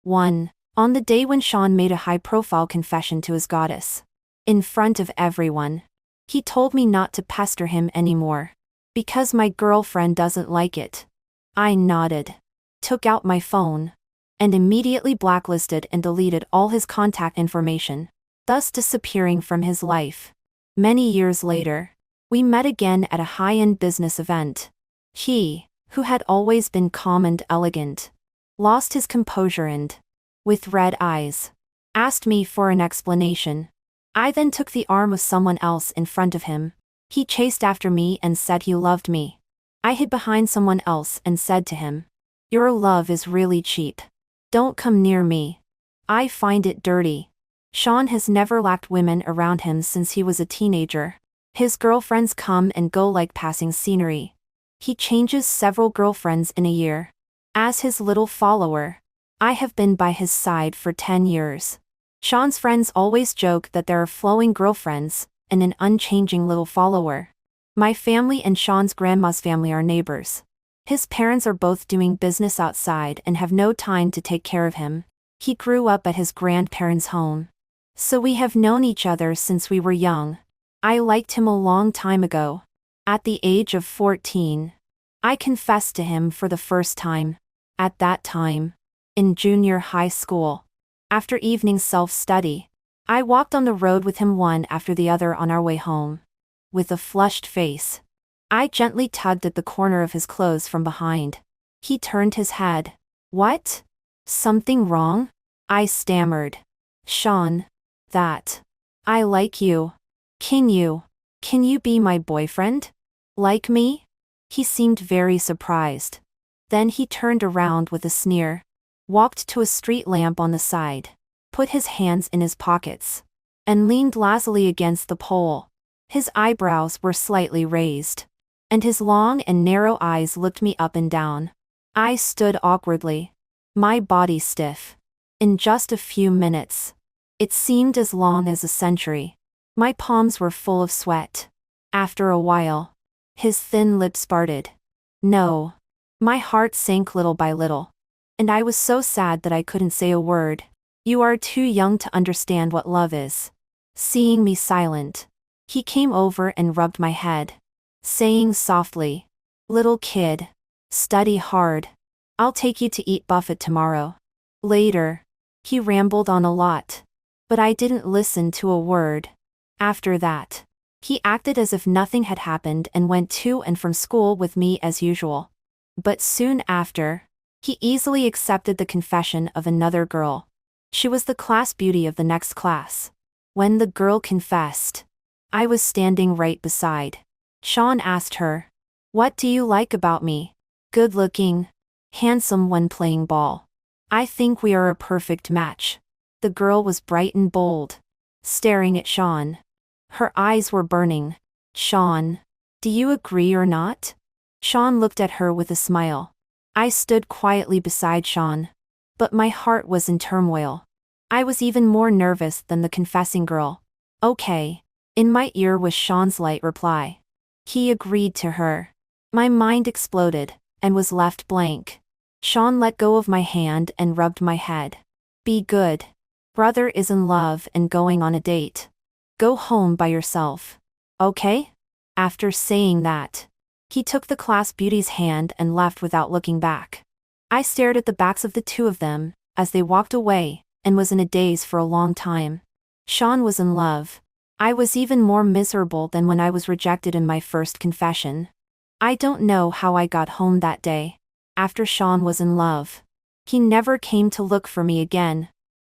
1. On the day when Sean made a high-profile confession to his goddess. In front of everyone. He told me not to pester him anymore. Because my girlfriend doesn't like it. I nodded. Took out my phone. And immediately blacklisted and deleted all his contact information, thus disappearing from his life. Many years later, we met again at a high-end business event. He, who had always been calm and elegant, lost his composure and, with red eyes, asked me for an explanation. I then took the arm of someone else in front of him. He chased after me and said he loved me. I hid behind someone else and said to him, "Your love is really cheap. Don't come near me. I find it dirty." Sean has never lacked women around him since he was a teenager. His girlfriends come and go like passing scenery. He changes several girlfriends in a year. As his little follower, I have been by his side for 10 years. Sean's friends always joke that there are flowing girlfriends and an unchanging little follower. My family and Sean's grandma's family are neighbors. His parents are both doing business outside and have no time to take care of him. He grew up at his grandparents' home. So we have known each other since we were young. I liked him a long time ago. At the age of 14, I confessed to him for the first time. At that time, in junior high school. After evening self-study, I walked on the road with him one after the other on our way home. With a flushed face, I gently tugged at the corner of his clothes from behind. He turned his head. "What? Something wrong?" I stammered. "Sean, I like you. Can you be my boyfriend? Like me?" He seemed very surprised. Then he turned around with a sneer, walked to a street lamp on the side, put his hands in his pockets, and leaned lazily against the pole. His eyebrows were slightly raised, and his long and narrow eyes looked me up and down. I stood awkwardly, my body stiff. In just a few minutes, it seemed as long as a century, my palms were full of sweat. After a while, his thin lips parted. No. My heart sank little by little. And I was so sad that I couldn't say a word. "You are too young to understand what love is." Seeing me silent, he came over and rubbed my head, saying softly, "Little kid, study hard. I'll take you to eat buffet tomorrow." Later, he rambled on a lot, but I didn't listen to a word. After that, he acted as if nothing had happened and went to and from school with me as usual. But soon after, he easily accepted the confession of another girl. She was the class beauty of the next class. When the girl confessed, I was standing right beside. Sean asked her, "What do you like about me?" "Good looking, handsome when playing ball. I think we are a perfect match." The girl was bright and bold, staring at Sean. Her eyes were burning. "Sean, do you agree or not?" Sean looked at her with a smile. I stood quietly beside Sean, but my heart was in turmoil. I was even more nervous than the confessing girl. "Okay." In my ear was Sean's light reply. He agreed to her. My mind exploded, and was left blank. Sean let go of my hand and rubbed my head. "Be good. Brother is in love and going on a date. Go home by yourself. Okay?" After saying that, he took the class beauty's hand and left without looking back. I stared at the backs of the two of them, as they walked away, and was in a daze for a long time. Sean was in love. I was even more miserable than when I was rejected in my first confession. I don't know how I got home that day. After Sean was in love, he never came to look for me again.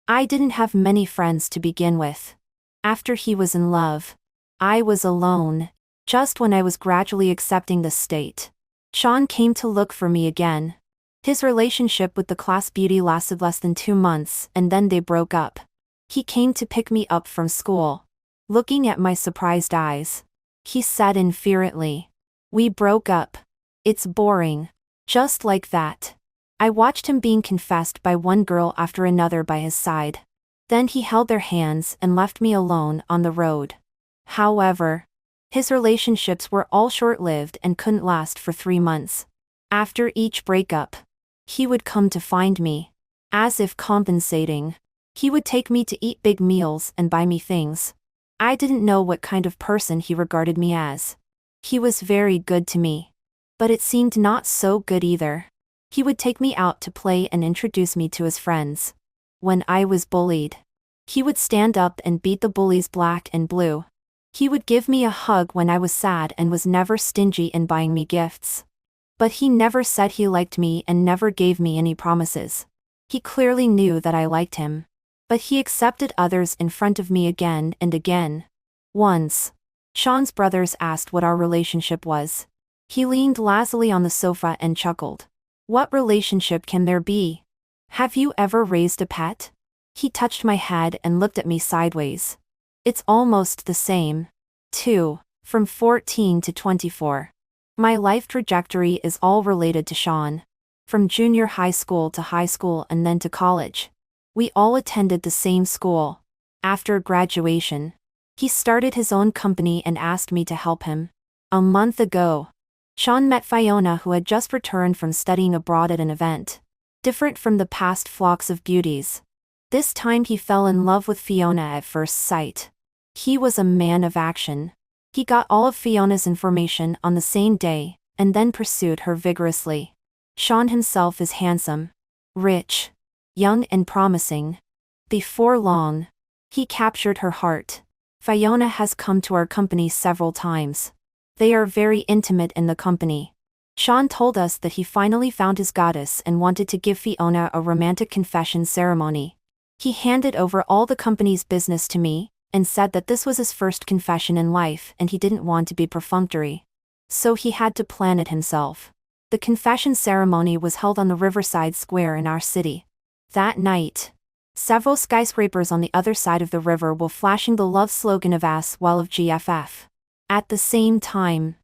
I didn't have many friends to begin with. After he was in love, I was alone. Just when I was gradually accepting this state, Sean came to look for me again. His relationship with the class beauty lasted less than 2 months, and then they broke up. He came to pick me up from school. Looking at my surprised eyes, he said infuriately, "We broke up. It's boring." Just like that, I watched him being confessed by one girl after another by his side. Then he held their hands and left me alone on the road. However, his relationships were all short-lived and couldn't last for 3 months. After each breakup, he would come to find me. As if compensating. He would take me to eat big meals and buy me things. I didn't know what kind of person he regarded me as. He was very good to me. But it seemed not so good either. He would take me out to play and introduce me to his friends. When I was bullied, he would stand up and beat the bullies black and blue. He would give me a hug when I was sad and was never stingy in buying me gifts. But he never said he liked me and never gave me any promises. He clearly knew that I liked him. But he accepted others in front of me again and again. Once, Sean's brothers asked what our relationship was. He leaned lazily on the sofa and chuckled. What relationship can there be? Have you ever raised a pet? He touched my head and looked at me sideways. It's almost the same. 2. From 14 to 24. My life trajectory is all related to Sean. From junior high school to high school and then to college. We all attended the same school. After graduation, he started his own company and asked me to help him. A month ago, Sean met Fiona, who had just returned from studying abroad at an event. Different from the past flocks of beauties. This time he fell in love with Fiona at first sight. He was a man of action. He got all of Fiona's information on the same day, and then pursued her vigorously. Sean himself is handsome, rich, young and promising. Before long, he captured her heart. Fiona has come to our company several times. They are very intimate in the company. Sean told us that he finally found his goddess and wanted to give Fiona a romantic confession ceremony. He handed over all the company's business to me, and said that this was his first confession in life and he didn't want to be perfunctory. So he had to plan it himself. The confession ceremony was held on the Riverside Square in our city. That night, several skyscrapers on the other side of the river were flashing the love slogan of AS while of GFF. At the same time,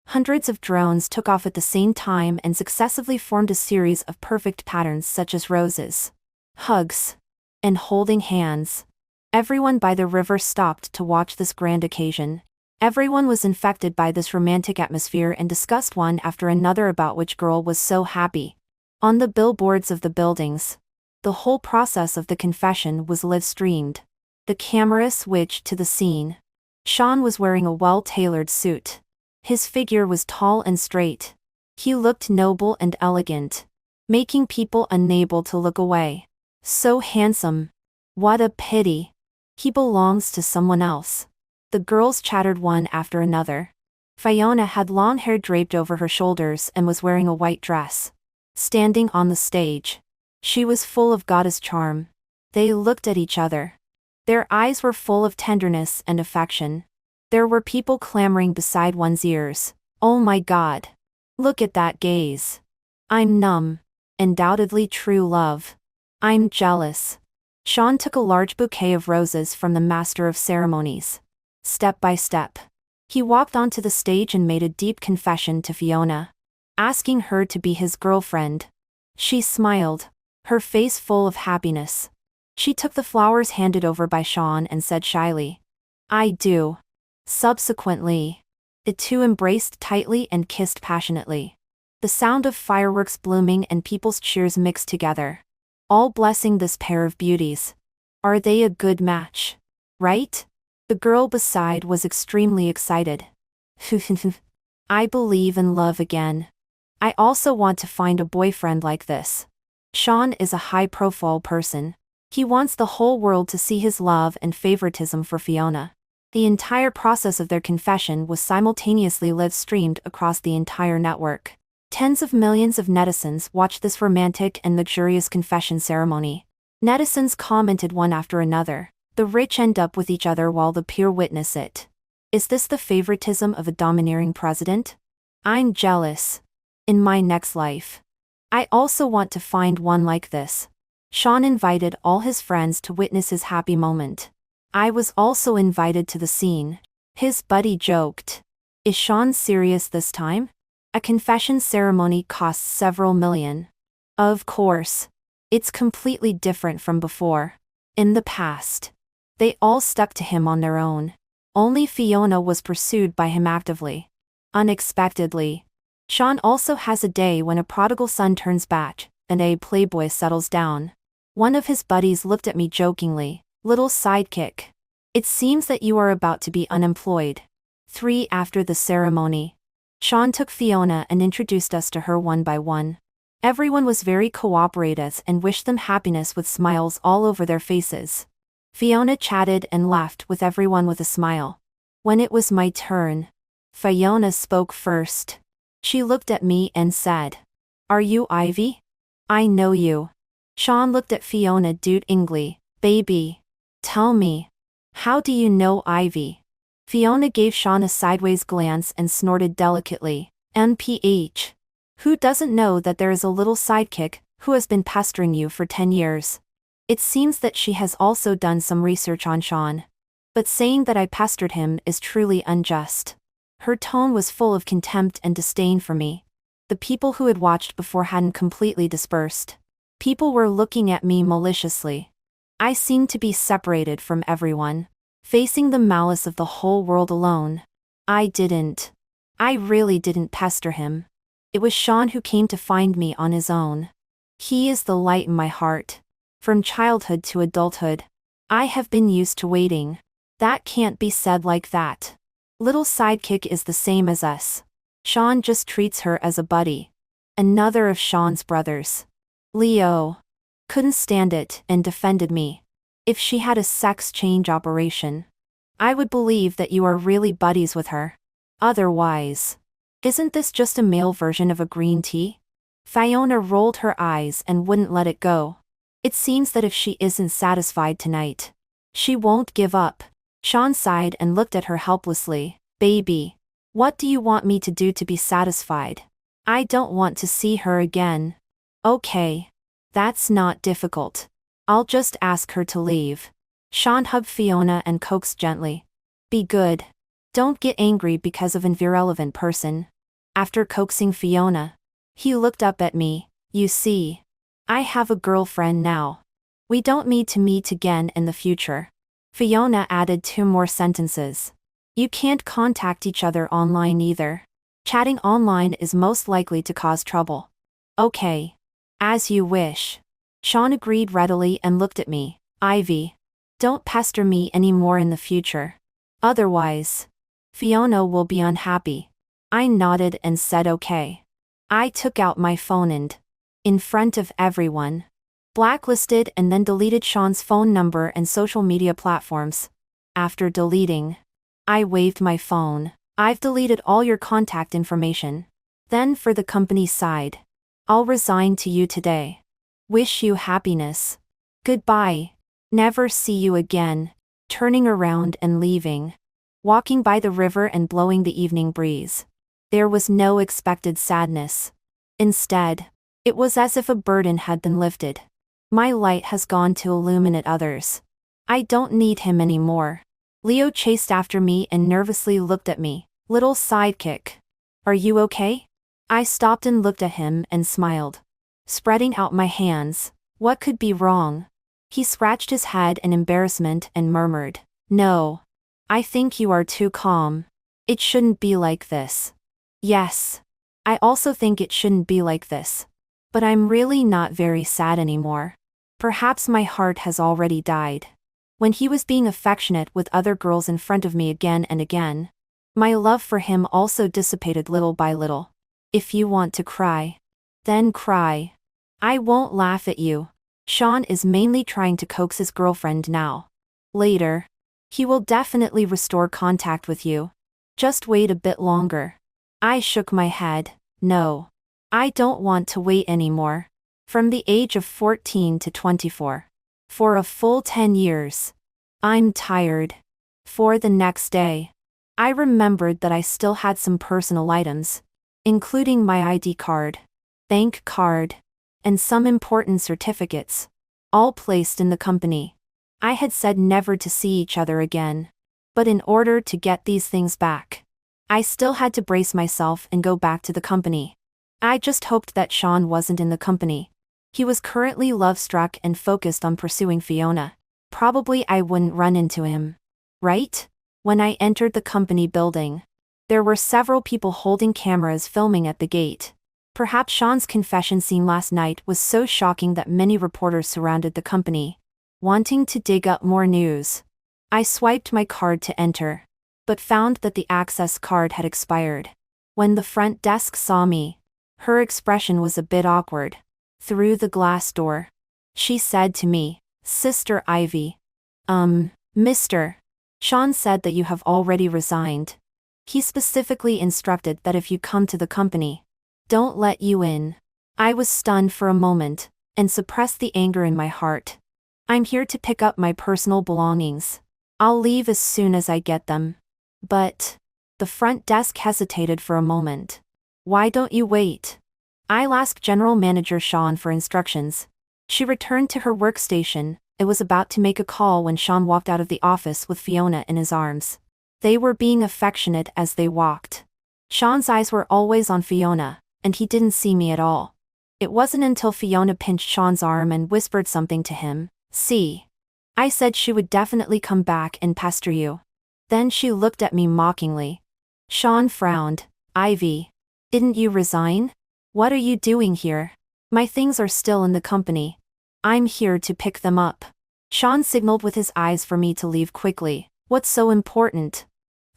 hundreds of drones took off at the same time and successively formed a series of perfect patterns such as roses, hugs, and holding hands. Everyone by the river stopped to watch this grand occasion. Everyone was infected by this romantic atmosphere and discussed one after another about which girl was so happy. On the billboards of the buildings, the whole process of the confession was live-streamed. The camera switched to the scene. Sean was wearing a well-tailored suit. His figure was tall and straight. He looked noble and elegant, making people unable to look away. So handsome. What a pity. He belongs to someone else. The girls chattered one after another. Fiona had long hair draped over her shoulders and was wearing a white dress. Standing on the stage, she was full of goddess charm. They looked at each other. Their eyes were full of tenderness and affection. There were people clamoring beside one's ears. Oh my God. Look at that gaze. I'm numb. Undoubtedly true love. I'm jealous. Sean took a large bouquet of roses from the master of ceremonies. Step by step, he walked onto the stage and made a deep confession to Fiona, asking her to be his girlfriend. She smiled, her face full of happiness. She took the flowers handed over by Sean and said shyly, "I do." Subsequently, the two embraced tightly and kissed passionately. The sound of fireworks blooming and people's cheers mixed together, all blessing this pair of beauties. Are they a good match? Right? The girl beside was extremely excited. I believe in love again. I also want to find a boyfriend like this. Sean is a high-profile person. He wants the whole world to see his love and favoritism for Fiona. The entire process of their confession was simultaneously live-streamed across the entire network. Tens of millions of netizens watched this romantic and luxurious confession ceremony. Netizens commented one after another. The rich end up with each other while the poor witness it. Is this the favoritism of a domineering president? I'm jealous. In my next life, I also want to find one like this. Sean invited all his friends to witness his happy moment. I was also invited to the scene. His buddy joked, "Is Sean serious this time? A confession ceremony costs several million." Of course. It's completely different from before. In the past, they all stuck to him on their own. Only Fiona was pursued by him actively. Unexpectedly, Sean also has a day when a prodigal son turns back, and a playboy settles down. One of his buddies looked at me jokingly. Little sidekick. It seems that you are about to be unemployed. 3 After the ceremony, Sean took Fiona and introduced us to her one by one. Everyone was very cooperative and wished them happiness with smiles all over their faces. Fiona chatted and laughed with everyone with a smile. When it was my turn, Fiona spoke first. She looked at me and said, "Are you Ivy? I know you." Sean looked at Fiona doubtingly. "Baby, tell me, how do you know Ivy?" Fiona gave Sean a sideways glance and snorted delicately. "MPH. Who doesn't know that there is a little sidekick who has been pestering you for 10 years? It seems that she has also done some research on Sean. But saying that I pestered him is truly unjust." Her tone was full of contempt and disdain for me. The people who had watched before hadn't completely dispersed. People were looking at me maliciously. I seemed to be separated from everyone, facing the malice of the whole world alone. I really didn't pester him. It was Sean who came to find me on his own. He is the light in my heart. From childhood to adulthood, I have been used to waiting. That can't be said like that. Little sidekick is the same as us. Sean just treats her as a buddy. Another of Sean's brothers, Leo, couldn't stand it and defended me. If she had a sex change operation, I would believe that you are really buddies with her. Otherwise, isn't this just a male version of a green tea? Fiona rolled her eyes and wouldn't let it go. It seems that if she isn't satisfied tonight, she won't give up. Sean sighed and looked at her helplessly. "Baby, what do you want me to do to be satisfied? I don't want to see her again." "Okay. That's not difficult. I'll just ask her to leave." Sean hugged Fiona and coaxed gently. "Be good. Don't get angry because of an irrelevant person." After coaxing Fiona, he looked up at me. "You see, I have a girlfriend now. We don't need to meet again in the future." Fiona added 2 more sentences. "You can't contact each other online either. Chatting online is most likely to cause trouble." "Okay. As you wish." Sean agreed readily and looked at me. "Ivy, don't pester me anymore in the future. Otherwise, Fiona will be unhappy." I nodded and said okay. I took out my phone and, in front of everyone, blacklisted and then deleted Sean's phone number and social media platforms. After deleting, I waved my phone. "I've deleted all your contact information." Then for the company side, "I'll resign to you today. Wish you happiness. Goodbye. Never see you again." Turning around and leaving. Walking by the river and blowing the evening breeze. There was no expected sadness. Instead, it was as if a burden had been lifted. My light has gone to illuminate others. I don't need him anymore. Leo chased after me and nervously looked at me. "Little sidekick. Are you okay?" I stopped and looked at him and smiled, spreading out my hands. What could be wrong? He scratched his head in embarrassment and murmured, "No. I think you are too calm. It shouldn't be like this." Yes. I also think it shouldn't be like this. But I'm really not very sad anymore. Perhaps my heart has already died. When he was being affectionate with other girls in front of me again and again, my love for him also dissipated little by little. If you want to cry, then cry. I won't laugh at you. Sean is mainly trying to coax his girlfriend now. Later, he will definitely restore contact with you. Just wait a bit longer. I shook my head. No. I don't want to wait anymore. From the age of 14 to 24. For a full 10 years. I'm tired. For the next day, I remembered that I still had some personal items, including my ID card, bank card, and some important certificates, all placed in the company. I had said never to see each other again. But in order to get these things back, I still had to brace myself and go back to the company. I just hoped that Sean wasn't in the company. He was currently love-struck and focused on pursuing Fiona. Probably I wouldn't run into him. Right? When I entered the company building, there were several people holding cameras filming at the gate. Perhaps Sean's confession scene last night was so shocking that many reporters surrounded the company, wanting to dig up more news. I swiped my card to enter, but found that the access card had expired. When the front desk saw me, her expression was a bit awkward. Through the glass door, she said to me, "Sister Ivy. Mr. Sean said that you have already resigned. He specifically instructed that if you come to the company, don't let you in." I was stunned for a moment, and suppressed the anger in my heart. "I'm here to pick up my personal belongings. I'll leave as soon as I get them." "But..." The front desk hesitated for a moment. "Why don't you wait?" I'll ask General Manager Sean for instructions. She returned to her workstation. It was about to make a call when Sean walked out of the office with Fiona in his arms. They were being affectionate as they walked. Sean's eyes were always on Fiona, and he didn't see me at all. It wasn't until Fiona pinched Sean's arm and whispered something to him. "See? I said she would definitely come back and pester you." Then she looked at me mockingly. Sean frowned. "Ivy, didn't you resign? What are you doing here?" "My things are still in the company. I'm here to pick them up." Sean signaled with his eyes for me to leave quickly. "What's so important?"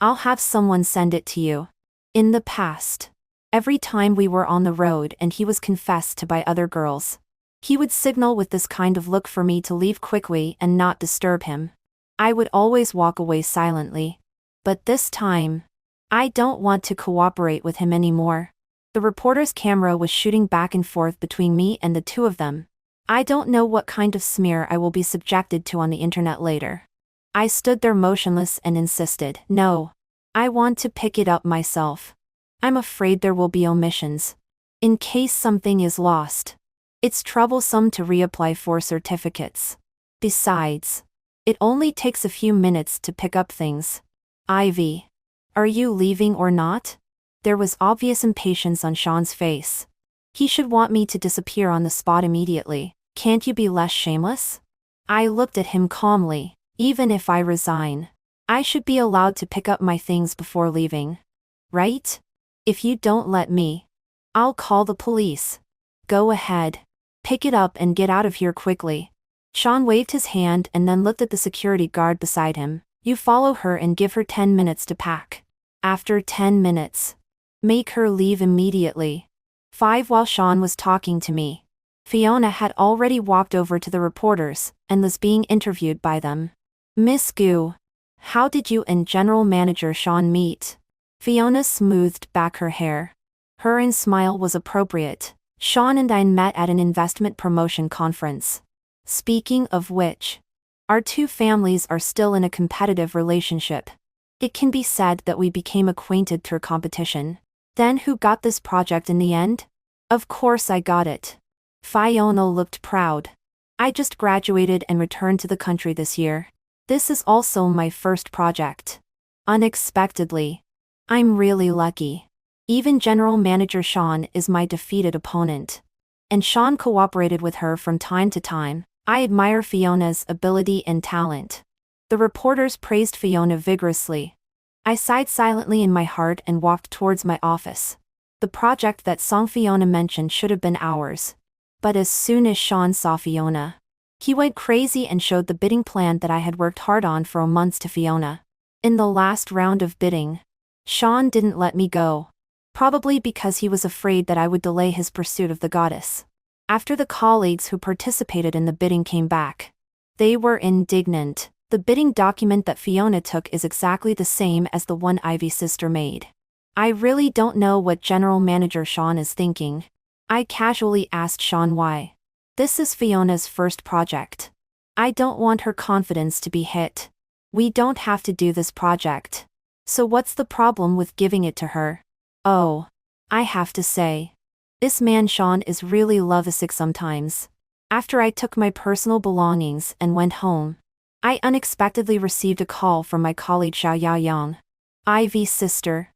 "I'll have someone send it to you." In the past, every time we were on the road and he was confessed to by other girls, he would signal with this kind of look for me to leave quickly and not disturb him. I would always walk away silently. But this time, I don't want to cooperate with him anymore. The reporter's camera was shooting back and forth between me and the two of them. I don't know what kind of smear I will be subjected to on the internet later. I stood there motionless and insisted, "No. I want to pick it up myself. I'm afraid there will be omissions. In case something is lost. It's troublesome to reapply for certificates. Besides, it only takes a few minutes to pick up things." "Ivy, are you leaving or not?" There was obvious impatience on Sean's face. He should want me to disappear on the spot immediately. "Can't you be less shameless?" I looked at him calmly. "Even if I resign, I should be allowed to pick up my things before leaving. Right? If you don't let me, I'll call the police." "Go ahead. Pick it up and get out of here quickly." Sean waved his hand and then looked at the security guard beside him. "You follow her and give her 10 minutes to pack. After 10 minutes, make her leave immediately." 5 While Sean was talking to me, Fiona had already walked over to the reporters and was being interviewed by them. "Miss Gu, how did you and General Manager Sean meet?" Fiona smoothed back her hair. Her smile was appropriate. "Sean and I met at an investment promotion conference. Speaking of which, our two families are still in a competitive relationship. It can be said that we became acquainted through competition." "Then who got this project in the end?" "Of course I got it." Fiona looked proud. "I just graduated and returned to the country this year. This is also my first project." Unexpectedly. "I'm really lucky. Even General Manager Sean is my defeated opponent. And Sean cooperated with her from time to time. I admire Fiona's ability and talent." The reporters praised Fiona vigorously. I sighed silently in my heart and walked towards my office. The project that Song Fiona mentioned should have been ours. But as soon as Sean saw Fiona, he went crazy and showed the bidding plan that I had worked hard on for months to Fiona. In the last round of bidding, Sean didn't let me go. Probably because he was afraid that I would delay his pursuit of the goddess. After the colleagues who participated in the bidding came back, they were indignant. The bidding document that Fiona took is exactly the same as the one Ivy's sister made. I really don't know what General Manager Sean is thinking. I casually asked Sean why. This is Fiona's first project. I don't want her confidence to be hit. We don't have to do this project. So what's the problem with giving it to her? Oh, I have to say, this man Sean is really lovesick sometimes. After I took my personal belongings and went home, I unexpectedly received a call from my colleague Xiao Yaoyang. "Ivy's sister.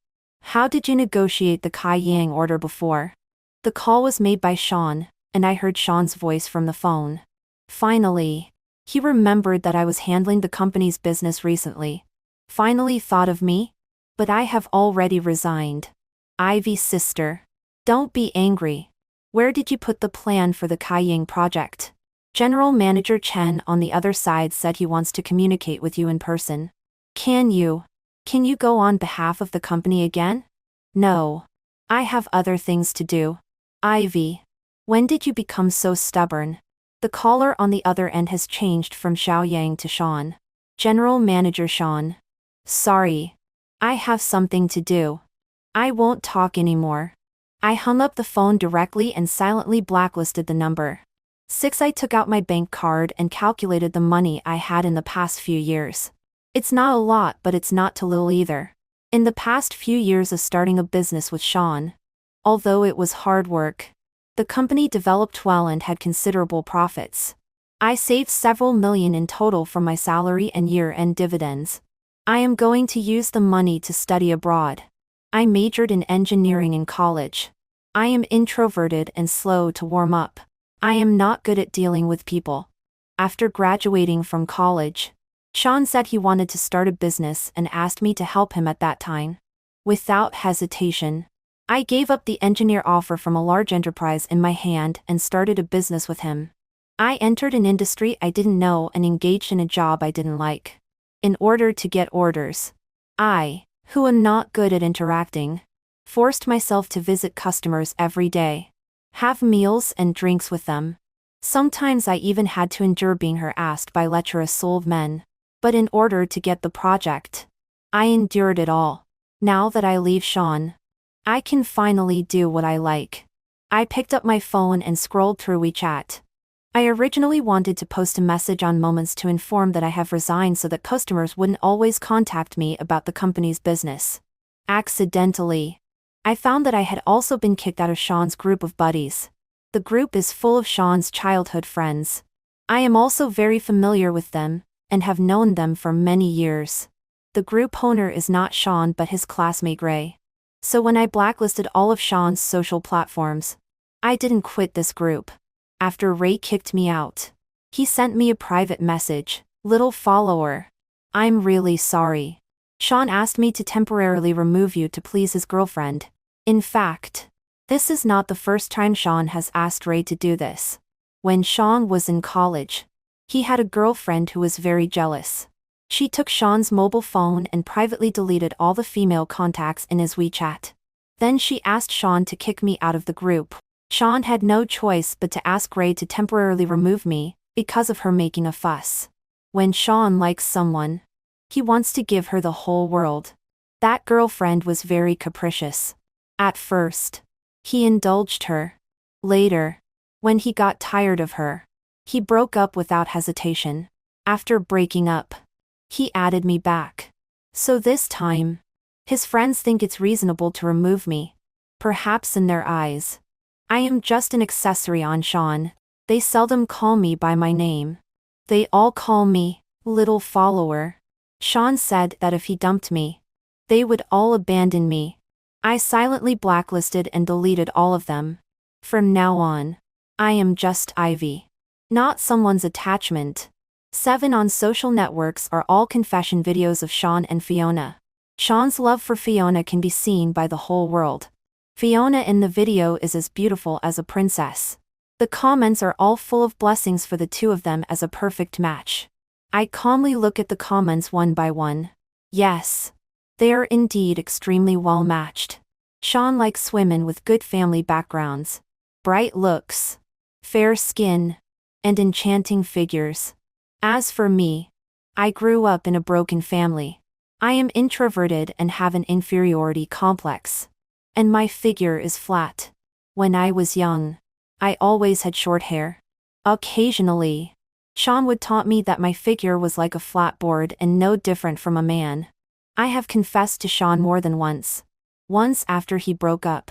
How did you negotiate the Kai Yang order before?" The call was made by Sean, and I heard Sean's voice from the phone. Finally, he remembered that I was handling the company's business recently. Finally thought of me? But I have already resigned. "Ivy's sister. Don't be angry. Where did you put the plan for the Kaiying project? General Manager Chen on the other side said he wants to communicate with you in person. Can you go on behalf of the company again? No. I have other things to do. Ivy. When did you become so stubborn? The caller on the other end has changed from Xiao Yang to Sean. General Manager Sean. Sorry. I have something to do. I won't talk anymore. I hung up the phone directly and silently blacklisted the number. 6. I took out my bank card and calculated the money I had in the past few years. It's not a lot, but it's not too little either. In the past few years of starting a business with Sean, although it was hard work, the company developed well and had considerable profits. I saved several million in total from my salary and year-end dividends. I am going to use the money to study abroad. I majored in engineering in college. I am introverted and slow to warm up. I am not good at dealing with people. After graduating from college, Sean said he wanted to start a business and asked me to help him at that time. Without hesitation, I gave up the engineer offer from a large enterprise in my hand and started a business with him. I entered an industry I didn't know and engaged in a job I didn't like. In order to get orders, I, who am not good at interacting, forced myself to visit customers every day, have meals and drinks with them. Sometimes I even had to endure being harassed by lecherous souled men. But in order to get the project, I endured it all. Now that I leave Sean, I can finally do what I like. I picked up my phone and scrolled through WeChat. I originally wanted to post a message on Moments to inform that I have resigned so that customers wouldn't always contact me about the company's business. Accidentally, I found that I had also been kicked out of Sean's group of buddies. The group is full of Sean's childhood friends. I am also very familiar with them, and have known them for many years. The group owner is not Sean but his classmate Ray. So when I blacklisted all of Sean's social platforms, I didn't quit this group. After Ray kicked me out, he sent me a private message, "Little follower. I'm really sorry. Sean asked me to temporarily remove you to please his girlfriend." In fact, this is not the first time Sean has asked Ray to do this. When Sean was in college, he had a girlfriend who was very jealous. She took Sean's mobile phone and privately deleted all the female contacts in his WeChat. Then she asked Sean to kick me out of the group. Sean had no choice but to ask Ray to temporarily remove me, because of her making a fuss. When Sean likes someone, he wants to give her the whole world. That girlfriend was very capricious. At first, he indulged her. Later, when he got tired of her, he broke up without hesitation. After breaking up, he added me back. So this time, his friends think it's reasonable to remove me. Perhaps in their eyes, I am just an accessory on Sean. They seldom call me by my name. They all call me, little follower. Sean said that if he dumped me, they would all abandon me. I silently blacklisted and deleted all of them. From now on, I am just Ivy. Not someone's attachment. 7 on social networks are all confession videos of Sean and Fiona. Sean's love for Fiona can be seen by the whole world. Fiona in the video is as beautiful as a princess. The comments are all full of blessings for the two of them as a perfect match. I calmly look at the comments one by one. Yes, they are indeed extremely well matched. Sean likes women with good family backgrounds, bright looks, fair skin, and enchanting figures. As for me, I grew up in a broken family. I am introverted and have an inferiority complex. And my figure is flat. When I was young, I always had short hair. Occasionally, Sean would taunt me that my figure was like a flat board and no different from a man. I have confessed to Sean more than once. Once after he broke up,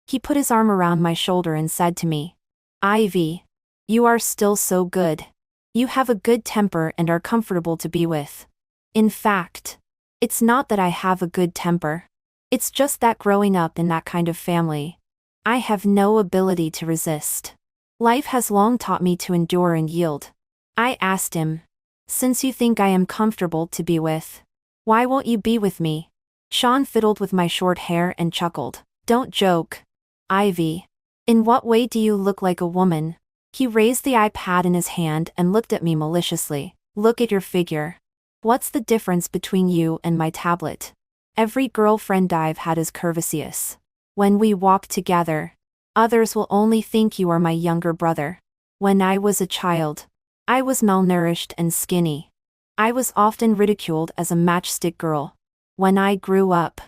he put his arm around my shoulder and said to me, "Ivy, you are still so good. You have a good temper and are comfortable to be with." In fact, it's not that I have a good temper. It's just that growing up in that kind of family, I have no ability to resist. Life has long taught me to endure and yield. I asked him, "Since you think I am comfortable to be with, why won't you be with me?" Sean fiddled with my short hair and chuckled. "Don't joke. Ivy. In what way do you look like a woman? He raised the iPad in his hand and looked at me maliciously. Look at your figure. What's the difference between you and my tablet? Every girlfriend I've had is curvaceous. When we walk together, others will only think you are my younger brother. When I was a child, I was malnourished and skinny. I was often ridiculed as a matchstick girl. When I grew up,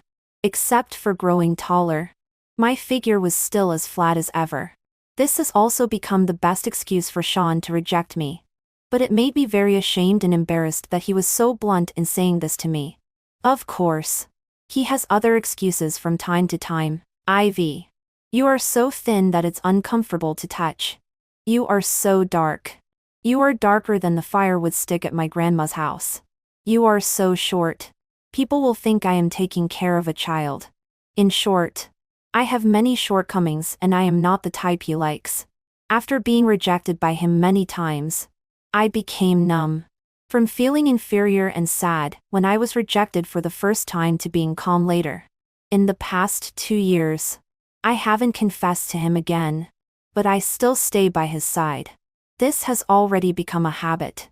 except for growing taller, my figure was still as flat as ever. This has also become the best excuse for Sean to reject me. But it made me very ashamed and embarrassed that he was so blunt in saying this to me. Of course, he has other excuses from time to time. Ivy. You are so thin that it's uncomfortable to touch. You are so dark. You are darker than the firewood stick at my grandma's house. You are so short. People will think I am taking care of a child. In short, I have many shortcomings and I am not the type he likes. After being rejected by him many times, I became numb. From feeling inferior and sad when I was rejected for the first time to being calm later. In the past 2 years, I haven't confessed to him again, but I still stay by his side. This has already become a habit.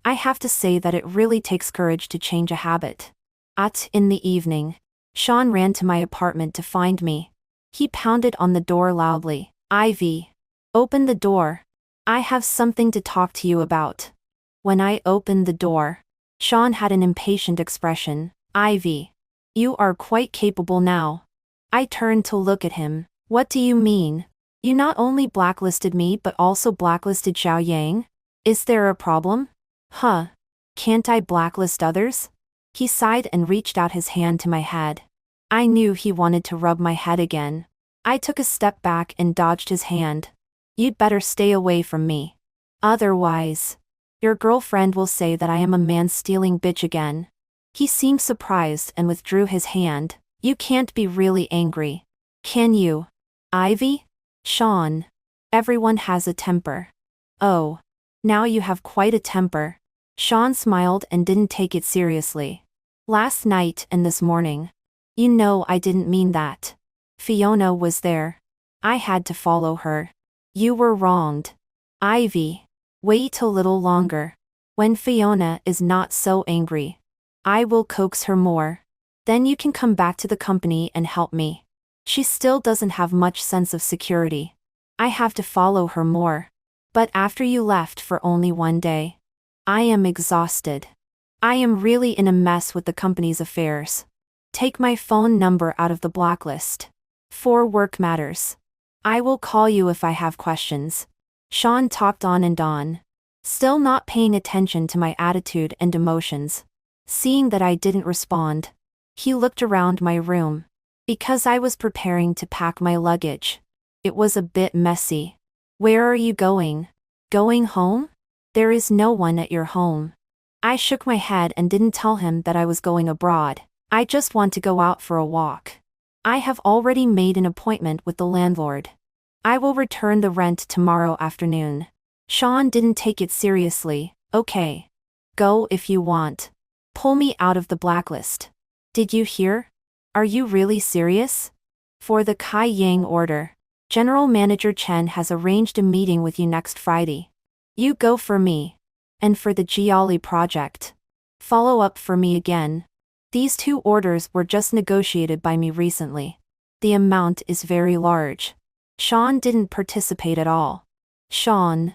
I have to say that it really takes courage to change a habit. In the evening, Sean ran to my apartment to find me. He pounded on the door loudly. Ivy. Open the door. I have something to talk to you about. When I opened the door, Sean had an impatient expression. Ivy. You are quite capable now. I turned to look at him. What do you mean? You not only blacklisted me but also blacklisted Xiao Yang? Is there a problem? Can't I blacklist others? He sighed and reached out his hand to my head. I knew he wanted to rub my head again. I took a step back and dodged his hand. You'd better stay away from me. Otherwise, your girlfriend will say that I am a man-stealing bitch again. He seemed surprised and withdrew his hand. You can't be really angry, can you? Ivy? Sean. Everyone has a temper. Oh. Now you have quite a temper. Sean smiled and didn't take it seriously. Last night and this morning. You know I didn't mean that. Fiona was there. I had to follow her. You were wronged. Ivy. Wait a little longer. When Fiona is not so angry, I will coax her more. Then you can come back to the company and help me. She still doesn't have much sense of security. I have to follow her more. But after you left for only 1 day, I am exhausted. I am really in a mess with the company's affairs. Take my phone number out of the blacklist. For work matters. I will call you if I have questions. Sean talked on and on, still not paying attention to my attitude and emotions. Seeing that I didn't respond, he looked around my room. Because I was preparing to pack my luggage. It was a bit messy. Where are you going? Going home? There is no one at your home. I shook my head and didn't tell him that I was going abroad. I just want to go out for a walk. I have already made an appointment with the landlord. I will return the rent tomorrow afternoon. Sean didn't take it seriously. Okay. Go if you want. Pull me out of the blacklist. Did you hear? Are you really serious? For the Kai Yang order, General Manager Chen has arranged a meeting with you next Friday. You go for me. And for the Jiali project, follow up for me again. These 2 orders were just negotiated by me recently. The amount is very large. Sean didn't participate at all. Sean.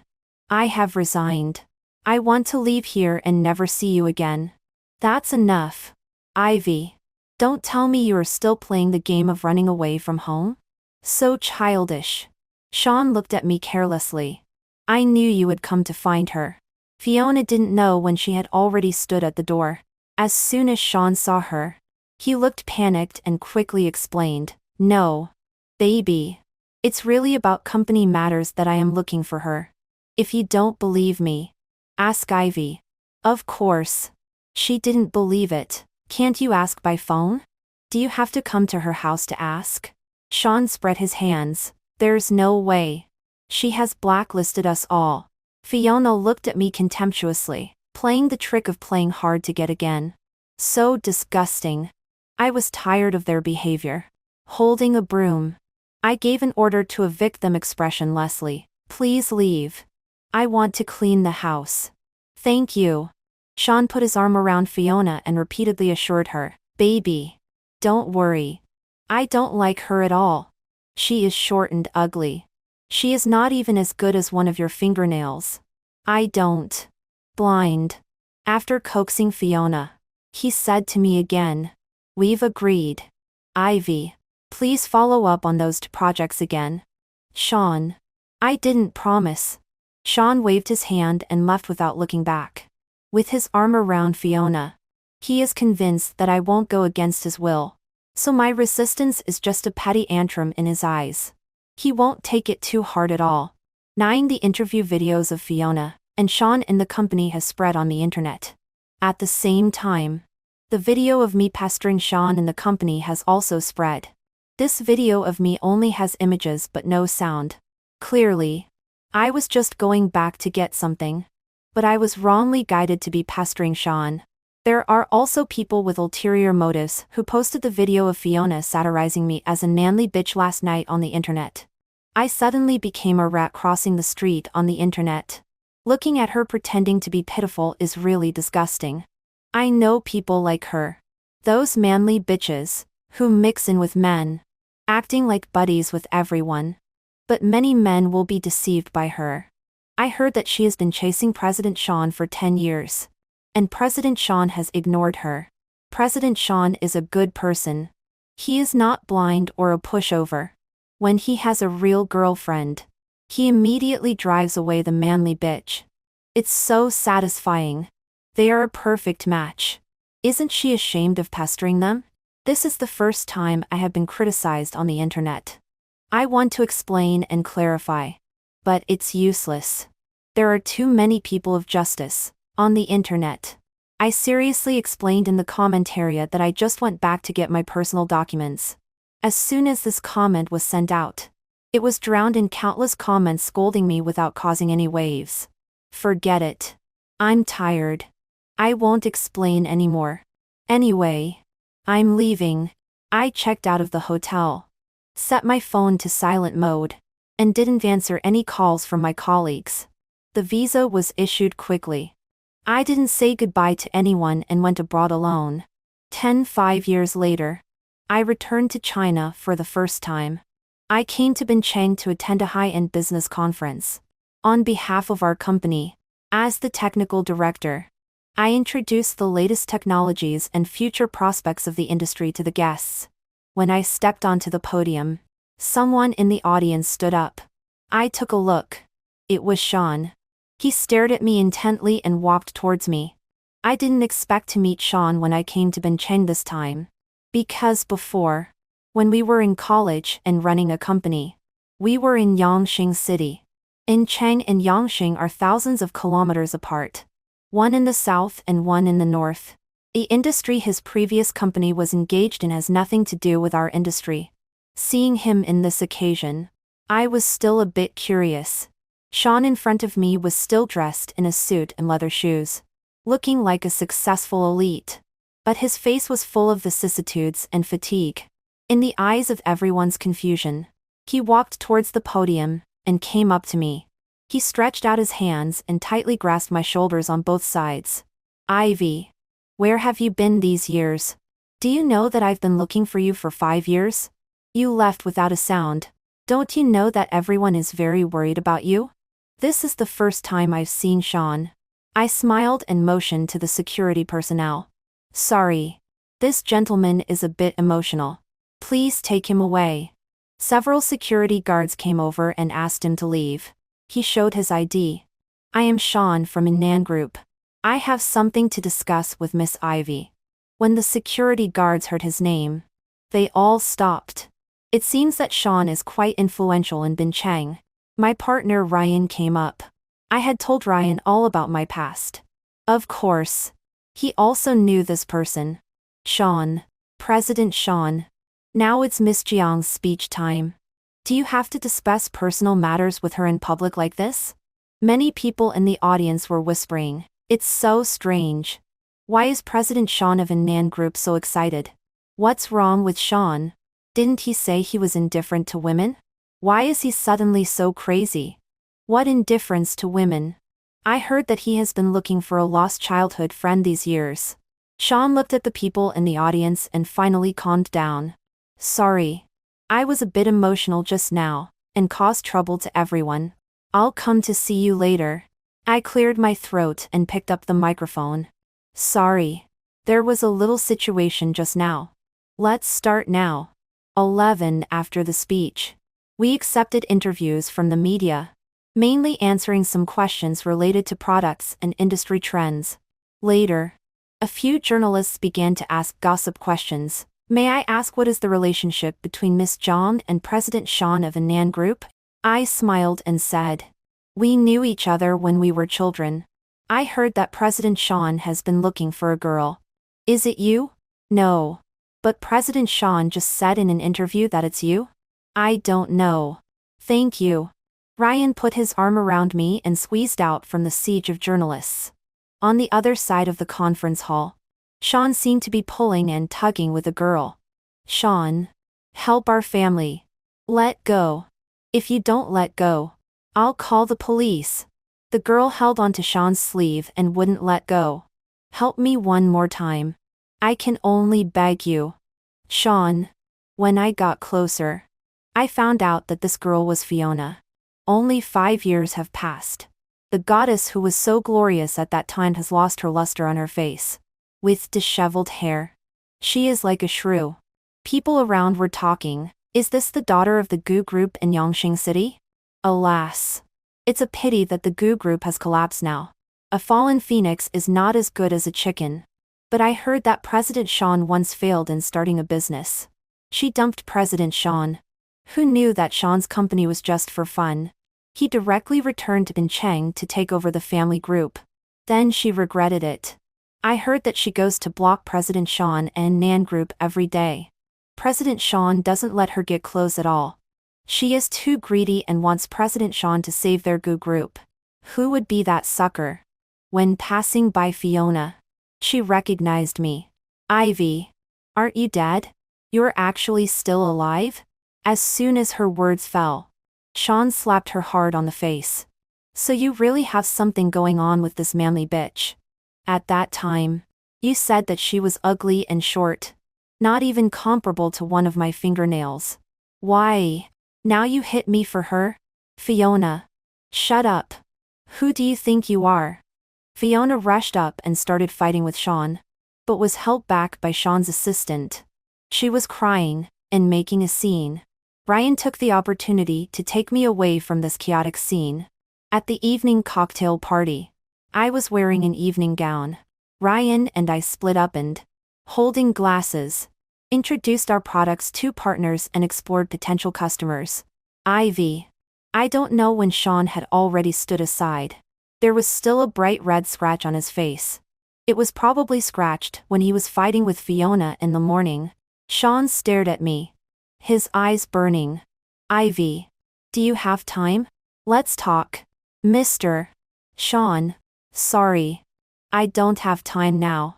I have resigned. I want to leave here and never see you again. That's enough. Ivy. Don't tell me you are still playing the game of running away from home? So childish. Sean looked at me carelessly. I knew you would come to find her. Fiona didn't know when she had already stood at the door. As soon as Sean saw her, he looked panicked and quickly explained, No. Baby. It's really about company matters that I am looking for her. If you don't believe me, ask Ivy. Of course. She didn't believe it. Can't you ask by phone? Do you have to come to her house to ask? Sean spread his hands. There's no way. She has blacklisted us all. Fiona looked at me contemptuously, playing the trick of playing hard to get again. So disgusting. I was tired of their behavior. Holding a broom. I gave an order to evict them expressionlessly. Please leave. I want to clean the house. Thank you. Sean put his arm around Fiona and repeatedly assured her, baby. Don't worry. I don't like her at all. She is short and ugly. She is not even as good as one of your fingernails. I don't. Blind. After coaxing Fiona, he said to me again. We've agreed. Ivy. Please follow up on those two projects again. Sean. I didn't promise. Sean waved his hand and left without looking back. With his arm around Fiona. He is convinced that I won't go against his will. So my resistance is just a petty tantrum in his eyes. He won't take it too hard at all. 9. The interview videos of Fiona and Sean in the company has spread on the internet. At the same time, the video of me pestering Sean in the company has also spread. This video of me only has images but no sound. Clearly, I was just going back to get something. But I was wrongly guided to be pestering Sean. There are also people with ulterior motives who posted the video of Fiona satirizing me as a manly bitch last night on the internet. I suddenly became a rat crossing the street on the internet. Looking at her pretending to be pitiful is really disgusting. I know people like her. Those manly bitches, who mix in with men. Acting like buddies with everyone. But many men will be deceived by her. I heard that she has been chasing President Sean for 10 years. And President Sean has ignored her. President Sean is a good person. He is not blind or a pushover. When he has a real girlfriend, he immediately drives away the manly bitch. It's so satisfying. They are a perfect match. Isn't she ashamed of pestering them? This is the first time I have been criticized on the internet. I want to explain and clarify. But it's useless. There are too many people of justice on the internet. I seriously explained in the comment area that I just went back to get my personal documents. As soon as this comment was sent out, it was drowned in countless comments scolding me without causing any waves. Forget it. I'm tired. I won't explain anymore. Anyway, I'm leaving. I checked out of the hotel, set my phone to silent mode, and didn't answer any calls from my colleagues. The visa was issued quickly. I didn't say goodbye to anyone and went abroad alone. 5 years later, I returned to China for the first time. I came to Bincheng to attend a high-end business conference. On behalf of our company, as the technical director, I introduced the latest technologies and future prospects of the industry to the guests. When I stepped onto the podium, someone in the audience stood up. I took a look. It was Sean. He stared at me intently and walked towards me. I didn't expect to meet Sean when I came to Bincheng this time. Because before, when we were in college and running a company, we were in Yangqing City. Bincheng and Yangqing are thousands of kilometers apart. One in the south and one in the north. The industry his previous company was engaged in has nothing to do with our industry. Seeing him in this occasion, I was still a bit curious. Sean in front of me was still dressed in a suit and leather shoes, looking like a successful elite. But his face was full of vicissitudes and fatigue. In the eyes of everyone's confusion, he walked towards the podium and came up to me. He stretched out his hands and tightly grasped my shoulders on both sides. Ivy, where have you been these years? Do you know that I've been looking for you for 5 years? You left without a sound. Don't you know that everyone is very worried about you? This is the first time I've seen Sean. I smiled and motioned to the security personnel. Sorry. This gentleman is a bit emotional. Please take him away. Several security guards came over and asked him to leave. He showed his ID. I am Sean from Innan Group. I have something to discuss with Miss Ivy. When the security guards heard his name, they all stopped. It seems that Sean is quite influential in Bincheng. My partner Ryan came up. I had told Ryan all about my past. Of course. He also knew this person. Sean. President Sean. Now it's Miss Jiang's speech time. Do you have to discuss personal matters with her in public like this? Many people in the audience were whispering. It's so strange. Why is President Sean of Innan Group so excited? What's wrong with Sean? Didn't he say he was indifferent to women? Why is he suddenly so crazy? What indifference to women? I heard that he has been looking for a lost childhood friend these years. Sean looked at the people in the audience and finally calmed down. Sorry. I was a bit emotional just now, and caused trouble to everyone. I'll come to see you later. I cleared my throat and picked up the microphone. Sorry. There was a little situation just now. Let's start now. 11 After the speech. We accepted interviews from the media, mainly answering some questions related to products and industry trends. Later, a few journalists began to ask gossip questions. May I ask what is the relationship between Miss Zhang and President Sean of Anan Group? I smiled and said, we knew each other when we were children. I heard that President Sean has been looking for a girl. Is it you? No. But President Sean just said in an interview that it's you? I don't know. Thank you. Ryan put his arm around me and squeezed out from the siege of journalists. On the other side of the conference hall, Sean seemed to be pulling and tugging with a girl. Sean, help our family. Let go. If you don't let go, I'll call the police. The girl held onto Sean's sleeve and wouldn't let go. Help me one more time. I can only beg you. Sean. When I got closer, I found out that this girl was Fiona. Only 5 years have passed. The goddess who was so glorious at that time has lost her luster on her face. With disheveled hair. She is like a shrew. People around were talking, is this the daughter of the Gu Group in Yongqing City? Alas. It's a pity that the Gu Group has collapsed now. A fallen phoenix is not as good as a chicken. But I heard that President Sean once failed in starting a business. She dumped President Sean. Who knew that Sean's company was just for fun? He directly returned to Bincheng to take over the family group. Then she regretted it. I heard that she goes to block President Sean and Nan Group every day. President Sean doesn't let her get close at all. She is too greedy and wants President Sean to save their Gu Group. Who would be that sucker? When passing by Fiona, she recognized me. Ivy. Aren't you dead? You're actually still alive? As soon as her words fell, Sean slapped her hard on the face. So you really have something going on with this manly bitch. At that time, you said that she was ugly and short. Not even comparable to one of my fingernails. Why? Now you hit me for her? Fiona. Shut up. Who do you think you are? Fiona rushed up and started fighting with Sean, but was held back by Sean's assistant. She was crying and making a scene. Ryan took the opportunity to take me away from this chaotic scene. At the evening cocktail party, I was wearing an evening gown. Ryan and I split up and, holding glasses, introduced our products to partners and explored potential customers. Ivy. I don't know when Sean had already stood aside. There was still a bright red scratch on his face. It was probably scratched when he was fighting with Fiona in the morning. Sean stared at me, his eyes burning. Ivy. Do you have time? Let's talk. Mr. Sean. Sorry. I don't have time now.